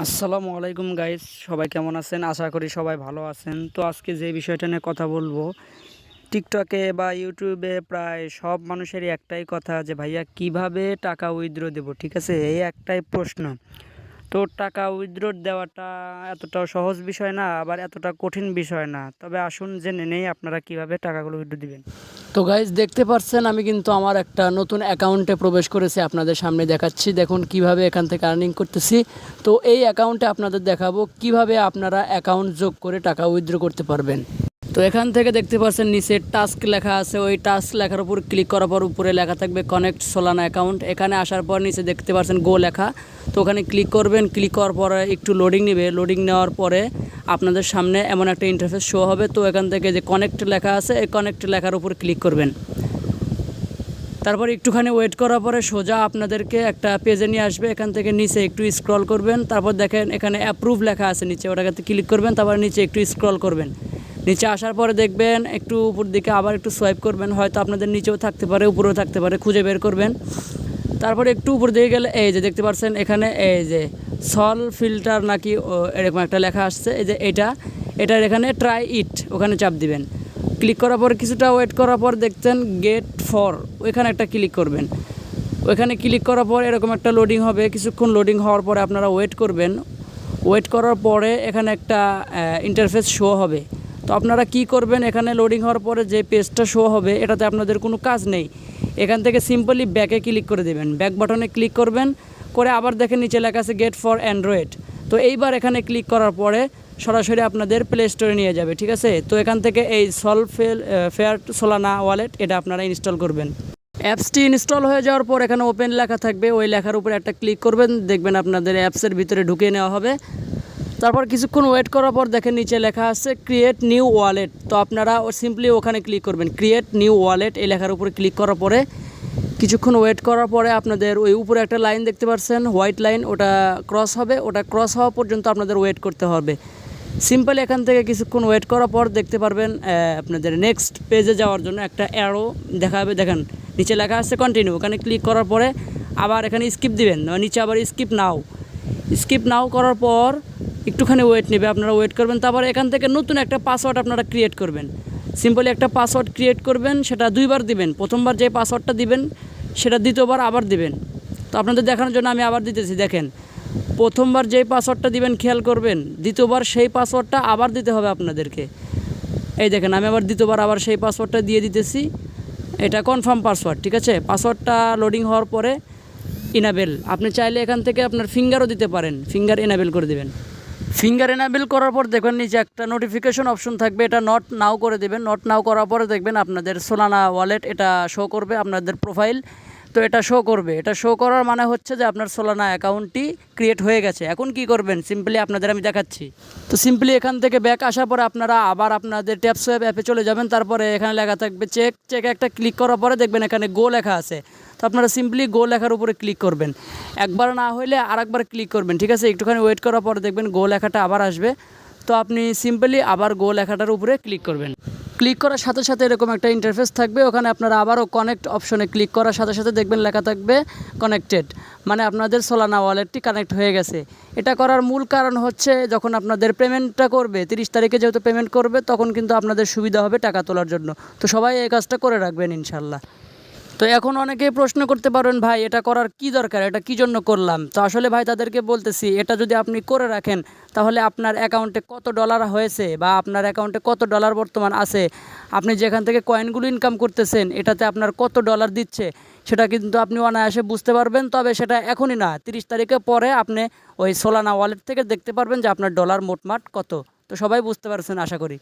আসসালামু আলাইকুম গাইস, সবাই কেমন আছেন? আশা করি সবাই ভালো আছেন। তো আজকে যে বিষয়টা নিয়ে কথা বলবো, টিকটকে বা ইউটিউবে প্রায় সব মানুষেরই একটাই কথা যে ভাইয়া কিভাবে টাকা উইথড্র দেব, ঠিক আছে? এই একটাই প্রশ্ন। তো টাকা উইথড্র দেওয়াটা এতটাও সহজ বিষয় না, আবার এতটা কঠিন বিষয় না। তবে আসুন জেনে নেই আপনারা কিভাবে টাকাগুলো উইথড্র দিবেন। তো গাইজ দেখতে পাচ্ছেন আমি কিন্তু আমার একটা নতুন অ্যাকাউন্টে প্রবেশ করেছি, আপনাদের সামনে দেখাচ্ছি। দেখুন কিভাবে এখান থেকে আর্নিং করতেছি। তো এই অ্যাকাউন্টে আপনাদের দেখাবো কিভাবে আপনারা অ্যাকাউন্ট যোগ করে টাকা উইথড্র করতে পারবেন। তো এখান থেকে দেখতে পাচ্ছেন নিচে টাস্ক লেখা আছে, ওই টাস্ক লেখার উপর ক্লিক করার পর উপরে লেখা থাকবে কানেক্ট সোলানা অ্যাকাউন্ট। এখানে আসার পর নিচে দেখতে পাচ্ছেন গো লেখা, তো ওখানে ক্লিক করবেন। ক্লিক করার পরে একটু লোডিং নেবে, লোডিং নেওয়ার পরে আপনাদের সামনে এমন একটা ইন্টারফেস শো হবে। তো এখান থেকে যে কানেক্ট লেখা আছে, এই কানেক্ট লেখার উপর ক্লিক করবেন। তারপর একটুখানি ওয়েট করার পরে সোজা আপনাদেরকে একটা পেজে নিয়ে আসবে। এখান থেকে নিচে একটু স্ক্রল করবেন, তারপর দেখেন এখানে অ্যাপ্রুভ লেখা আছে নিচে, ওটাতে ক্লিক করবেন। তারপর নিচে একটু স্ক্রল করবেন, নিচে আসার পরে দেখবেন একটু উপর দিকে আবার একটু সোয়াইপ করবেন। হয়তো আপনাদের নিচেও থাকতে পারে, উপরেও থাকতে পারে, খুঁজে বের করবেন। তারপরে একটু উপর দিকে গেলে এই যে দেখতে পাচ্ছেন এখানে এই যে সল ফিল্টার নাকি এরকম একটা লেখা আসছে, এই যে এটার এখানে ট্রাই ইট, ওখানে চাপ দিবেন। ক্লিক করার পর কিছুটা ওয়েট করার পর দেখছেন গেট ফর, ওইখানে একটা ক্লিক করবেন। ওইখানে ক্লিক করার পর এরকম একটা লোডিং হবে। কিছুক্ষণ লোডিং হওয়ার পরে আপনারা ওয়েট করবেন। ওয়েট করার পরে এখানে একটা ইন্টারফেস শো হবে। তো আপনারা কি করবেন, এখানে লোডিং হওয়ার পরে যে পেজটা শো হবে এটাতে আপনাদের কোনো কাজ নেই। এখান থেকে সিম্পলি ব্যাকে ক্লিক করে দেবেন, ব্যাক বাটনে ক্লিক করবেন। করে আবার দেখেন নিচে লেখা আছে গেট ফর অ্যান্ড্রয়েড। তো এইবার এখানে ক্লিক করার পরে সরাসরি আপনাদের প্লে স্টোরে নিয়ে যাবে, ঠিক আছে? তো এখান থেকে এই ফেয়ার সোলানা ওয়ালেট এটা আপনারা ইনস্টল করবেন। অ্যাপসটি ইনস্টল হয়ে যাওয়ার পর এখানে ওপেন লেখা থাকবে, ওই লেখার উপরে একটা ক্লিক করবেন। দেখবেন আপনাদের অ্যাপসের ভিতরে ঢুকিয়ে নেওয়া হবে। তারপর কিছুক্ষণ ওয়েট করার পর দেখেন নিচে লেখা আছে ক্রিয়েট নিউ ওয়ালেট। তো আপনারা সিম্পলি ওখানে ক্লিক করবেন, ক্রিয়েট নিউ ওয়ালেট এই লেখার উপরে ক্লিক করার পরে কিছুক্ষণ ওয়েট করার পরে আপনাদের ওই উপরে একটা লাইন দেখতে পাচ্ছেন, হোয়াইট লাইন, ওটা ক্রস হবে। ওটা ক্রস হওয়া পর্যন্ত আপনাদের ওয়েট করতে হবে। সিম্পলি এখান থেকে কিছুক্ষণ ওয়েট করার পর দেখতে পারবেন আপনাদের নেক্সট পেজে যাওয়ার জন্য একটা অ্যারো দেখাবে। দেখেন নিচে লেখা আছে কন্টিনিউ, ওখানে ক্লিক করার পরে আবার এখানে স্কিপ দিবেন, নিচে আবার স্কিপ নাও করার পর একটুখানি ওয়েট নেবে, আপনারা ওয়েট করবেন। তারপর এখান থেকে নতুন একটা পাসওয়ার্ড আপনারা ক্রিয়েট করবেন। সিম্পলি একটা পাসওয়ার্ড ক্রিয়েট করবেন, সেটা দুইবার দিবেন। প্রথমবার যে পাসওয়ার্ডটা দিবেন সেটা দ্বিতীয়বার আবার দিবেন। তো আপনাদের দেখানোর জন্য আমি আবার দিতেছি। দেখেন প্রথমবার যেই পাসওয়ার্ডটা দিবেন খেয়াল করবেন, দ্বিতীয়বার সেই পাসওয়ার্ডটা আবার দিতে হবে আপনাদেরকে। এই দেখেন আমি আবার দ্বিতীয়বার আবার সেই পাসওয়ার্ডটা দিয়ে দিতেছি। এটা কনফার্ম পাসওয়ার্ড, ঠিক আছে? পাসওয়ার্ডটা লোডিং হওয়ার পরে ইনাবেল, আপনি চাইলে এখান থেকে আপনার ফিঙ্গারও দিতে পারেন, ফিঙ্গার এনাবেল করে দেবেন। ফিঙ্গার এনাবেল করার পর দেখবেন নিচে একটা নোটিফিকেশন অপশন থাকবে, এটা নট নাও করে দেবেন। নট নাও করার পরে দেখবেন আপনাদের সোলানা ওয়ালেট এটা শো করবে, আপনাদের প্রোফাইল। তো এটা শো করবে, এটা শো করার মানে হচ্ছে যে আপনার সোলানা অ্যাকাউন্টটি ক্রিয়েট হয়ে গেছে। এখন কি করবেন সিম্পলি আপনাদের আমি দেখাচ্ছি। তো সিম্পলি এখান থেকে ব্যাক আসার পরে আপনারা আবার আপনাদের ট্যাপসোয়াপ অ্যাপে চলে যাবেন। তারপরে এখানে লেখা থাকবে চেকে একটা ক্লিক করার পরে দেখবেন এখানে গো লেখা আছে। তো আপনারা সিম্পলি গো লেখার উপরে ক্লিক করবেন। একবার না হলে আরেকবার ক্লিক করবেন, ঠিক আছে? একটুখানি ওয়েট করার পরে দেখবেন গো লেখাটা আবার আসবে। তো আপনি সিম্পলি আবার গো লেখাটার উপরে ক্লিক করবেন। ক্লিক করার সাথে সাথে এরকম একটা ইন্টারফেস থাকবে, ওখানে আপনারা আবারও কানেক্ট অপশনে ক্লিক করার সাথে সাথে দেখবেন লেখা থাকবে কানেক্টেড, মানে আপনাদের সোলানা ওয়ালেটটি কানেক্ট হয়ে গেছে। এটা করার মূল কারণ হচ্ছে যখন আপনাদের পেমেন্টটা করবে 30 তারিখে যেহেতু পেমেন্ট করবে, তখন কিন্তু আপনাদের সুবিধা হবে টাকা তোলার জন্য। তো সবাই এই কাজটা করে রাখবেন ইনশাল্লাহ। তো এখন অনেকেই প্রশ্ন করতে পারেন, ভাই এটা করার কি দরকার, এটা কি জন্য করলাম? তো আসলে ভাই তাদেরকে বলতেছি, এটা যদি আপনি করে রাখেন তাহলে আপনার অ্যাকাউন্টে কত ডলার হয়েছে বা আপনার অ্যাকাউন্টে কত ডলার বর্তমান আছে, আপনি যেখান থেকে কয়েনগুলো ইনকাম করতেছেন এটাতে আপনার কত ডলার দিচ্ছে সেটা কিন্তু আপনি অনায়াসে বুঝতে পারবেন। তবে সেটা এখনই না, 30 তারিখে পরে আপনি ওই সোলানা ওয়ালেট থেকে দেখতে পারবেন যে আপনার ডলার মোটমাট কত। তো সবাই বুঝতে পারছেন আশা করি।